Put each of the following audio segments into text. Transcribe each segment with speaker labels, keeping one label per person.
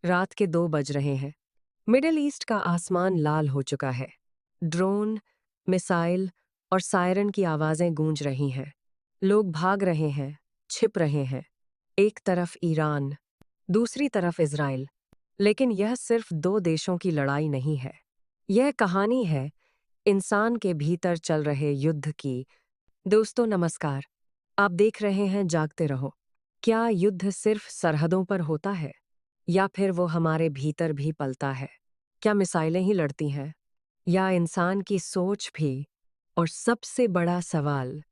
Speaker 1: रात के 2 बज रहे हैं। मिडिल ईस्ट का आसमान लाल हो चुका है। ड्रोन, मिसाइल और सायरन की आवाजें गूंज रही हैं। लोग भाग रहे हैं, छिप रहे हैं। एक तरफ ईरान, दूसरी तरफ इजराइल। लेकिन यह सिर्फ 2 देशों की लड़ाई नहीं है। यह कहानी है इंसान के भीतर चल रहे युद्ध की। दोस्तों नमस्कार। आप देख रहे हैं जागते रहो। क्या युद्ध सिर्फ सरहदों पर होता है या फिर वो हमारे भीतर भी पलता है? क्या मिसाइलें ही लड़ती हैं या इंसान की सोच भी? और सबसे बड़ा सवाल,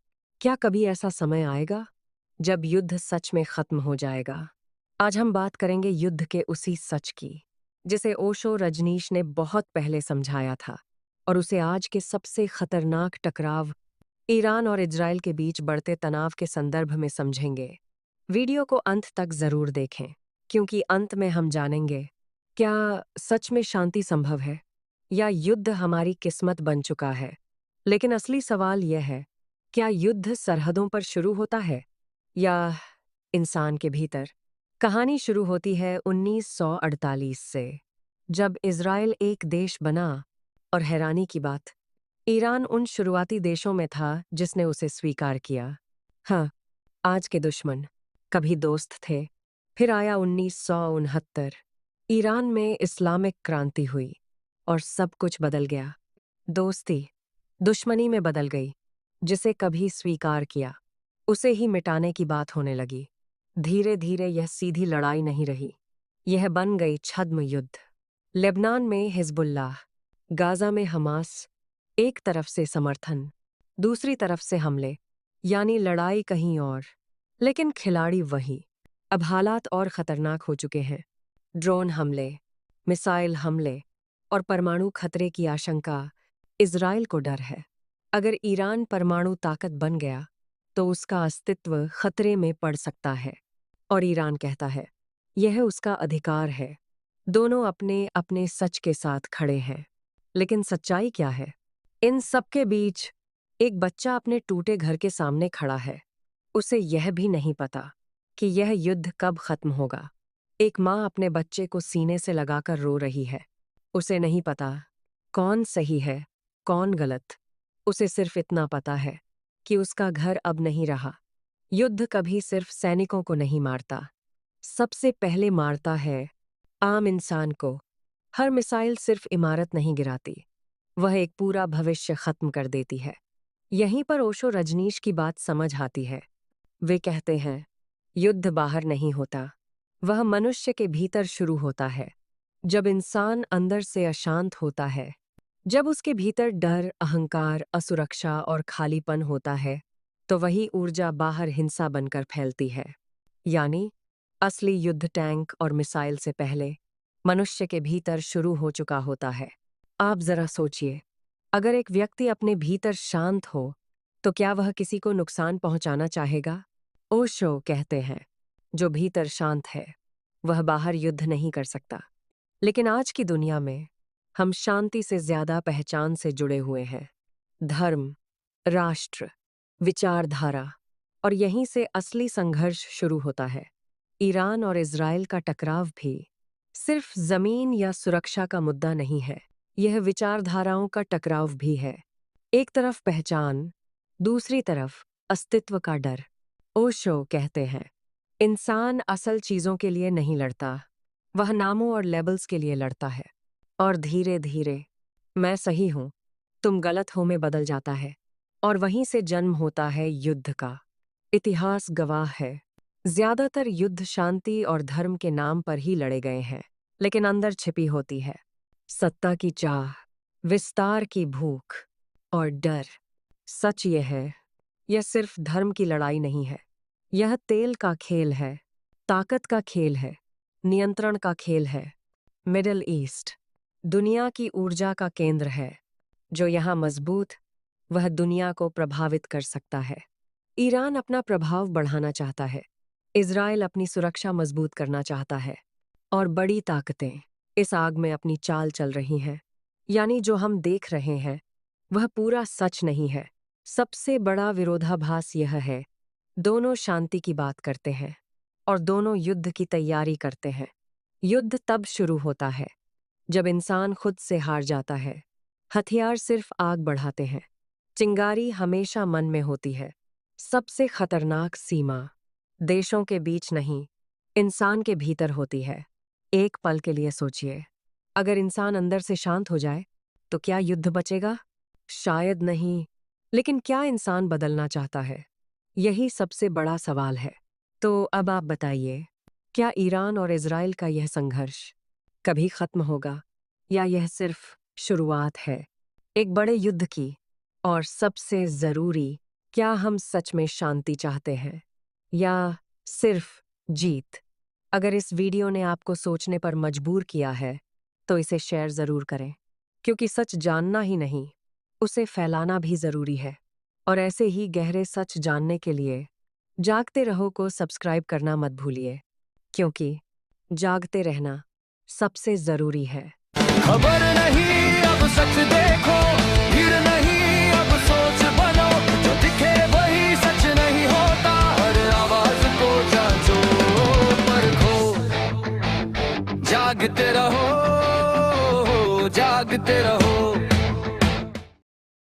Speaker 1: क्या कभी ऐसा समय आएगा जब युद्ध सच में खत्म हो जाएगा? आज हम बात करेंगे युद्ध के उसी सच की जिसे ओशो रजनीश ने बहुत पहले समझाया था, और उसे आज के सबसे खतरनाक टकराव ईरान और इजराइल के बीच बढ़ते तनाव के संदर्भ में समझेंगे। वीडियो को अंत तक जरूर देखें, क्योंकि अंत में हम जानेंगे क्या सच में शांति संभव है या युद्ध हमारी किस्मत बन चुका है। लेकिन असली सवाल यह है, क्या युद्ध सरहदों पर शुरू होता है या इंसान के भीतर? कहानी शुरू होती है 1948 से, जब इजराइल एक देश बना। और हैरानी की बात, ईरान उन शुरुआती देशों में था जिसने उसे स्वीकार किया। हाँ, आज के दुश्मन कभी दोस्त थे। फिर आया 1969। ईरान में इस्लामिक क्रांति हुई और सब कुछ बदल गया। दोस्ती दुश्मनी में बदल गई। जिसे कभी स्वीकार किया उसे ही मिटाने की बात होने लगी। धीरे धीरे यह सीधी लड़ाई नहीं रही, यह बन गई छद्म युद्ध। लेबनान में हिजबुल्लाह, गाजा में हमास, एक तरफ से समर्थन, दूसरी तरफ से हमले, यानी लड़ाई कहीं और लेकिन खिलाड़ी वही। अब हालात और खतरनाक हो चुके हैं। ड्रोन हमले, मिसाइल हमले और परमाणु खतरे की आशंका। इजराइल को डर है, अगर ईरान परमाणु ताकत बन गया तो उसका अस्तित्व खतरे में पड़ सकता है। और ईरान कहता है यह उसका अधिकार है। दोनों अपने अपने सच के साथ खड़े हैं। लेकिन सच्चाई क्या है? इन सबके बीच एक बच्चा अपने टूटे घर के सामने खड़ा है। उसे यह भी नहीं पता कि यह युद्ध कब खत्म होगा। एक माँ अपने बच्चे को सीने से लगाकर रो रही है। उसे नहीं पता कौन सही है, कौन गलत। उसे सिर्फ इतना पता है कि उसका घर अब नहीं रहा। युद्ध कभी सिर्फ सैनिकों को नहीं मारता, सबसे पहले मारता है आम इंसान को। हर मिसाइल सिर्फ इमारत नहीं गिराती, वह एक पूरा भविष्य खत्म कर देती है। यहीं पर ओशो रजनीश की बात समझ आती है। वे कहते हैं युद्ध बाहर नहीं होता, वह मनुष्य के भीतर शुरू होता है। जब इंसान अंदर से अशांत होता है, जब उसके भीतर डर, अहंकार, असुरक्षा और खालीपन होता है, तो वही ऊर्जा बाहर हिंसा बनकर फैलती है। यानी असली युद्ध टैंक और मिसाइल से पहले मनुष्य के भीतर शुरू हो चुका होता है। आप जरा सोचिए, अगर एक व्यक्ति अपने भीतर शांत हो तो क्या वह किसी को नुकसान पहुंचाना चाहेगा? ओशो कहते हैं जो भीतर शांत है वह बाहर युद्ध नहीं कर सकता। लेकिन आज की दुनिया में हम शांति से ज्यादा पहचान से जुड़े हुए हैं। धर्म, राष्ट्र, विचारधारा, और यहीं से असली संघर्ष शुरू होता है। ईरान और इजराइल का टकराव भी सिर्फ जमीन या सुरक्षा का मुद्दा नहीं है, यह विचारधाराओं का टकराव भी है। एक तरफ पहचान, दूसरी तरफ अस्तित्व का डर। ओशो कहते हैं इंसान असल चीजों के लिए नहीं लड़ता, वह नामों और लेबल्स के लिए लड़ता है। और धीरे धीरे मैं सही हूं, तुम गलत हो में बदल जाता है। और वहीं से जन्म होता है युद्ध का। इतिहास गवाह है, ज्यादातर युद्ध शांति और धर्म के नाम पर ही लड़े गए हैं, लेकिन अंदर छिपी होती है सत्ता की चाह, विस्तार की भूख और डर। सच ये है, यह सिर्फ धर्म की लड़ाई नहीं है, यह तेल का खेल है, ताकत का खेल है, नियंत्रण का खेल है। मिडिल ईस्ट दुनिया की ऊर्जा का केंद्र है। जो यहाँ मजबूत, वह दुनिया को प्रभावित कर सकता है। ईरान अपना प्रभाव बढ़ाना चाहता है, इजराइल अपनी सुरक्षा मजबूत करना चाहता है, और बड़ी ताकतें इस आग में अपनी चाल चल रही हैं। यानी जो हम देख रहे हैं वह पूरा सच नहीं है। सबसे बड़ा विरोधाभास यह है, दोनों शांति की बात करते हैं और दोनों युद्ध की तैयारी करते हैं। युद्ध तब शुरू होता है जब इंसान खुद से हार जाता है। हथियार सिर्फ आग बढ़ाते हैं। चिंगारी हमेशा मन में होती है। सबसे खतरनाक सीमा देशों के बीच नहीं, इंसान के भीतर होती है। एक पल के लिए सोचिए, अगर इंसान अंदर से शांत हो जाए तो क्या युद्ध बचेगा? शायद नहीं। लेकिन क्या इंसान बदलना चाहता है? यही सबसे बड़ा सवाल है। तो अब आप बताइए, क्या ईरान और इज़राइल का यह संघर्ष कभी खत्म होगा, या यह सिर्फ शुरुआत है एक बड़े युद्ध की? और सबसे जरूरी, क्या हम सच में शांति चाहते हैं या सिर्फ जीत? अगर इस वीडियो ने आपको सोचने पर मजबूर किया है तो इसे शेयर जरूर करें, क्योंकि सच जानना ही नहीं, उसे फैलाना भी जरूरी है। और ऐसे ही गहरे सच जानने के लिए जागते रहो को सब्सक्राइब करना मत भूलिए, क्योंकि जागते रहना सबसे जरूरी है।
Speaker 2: खबर नहीं अब सच देखो, फिर नहीं अब सोच बनो, जो दिखे वही सच नहीं होता, हर आवाज को जांचो परखो, जागते रहो जागते रहो।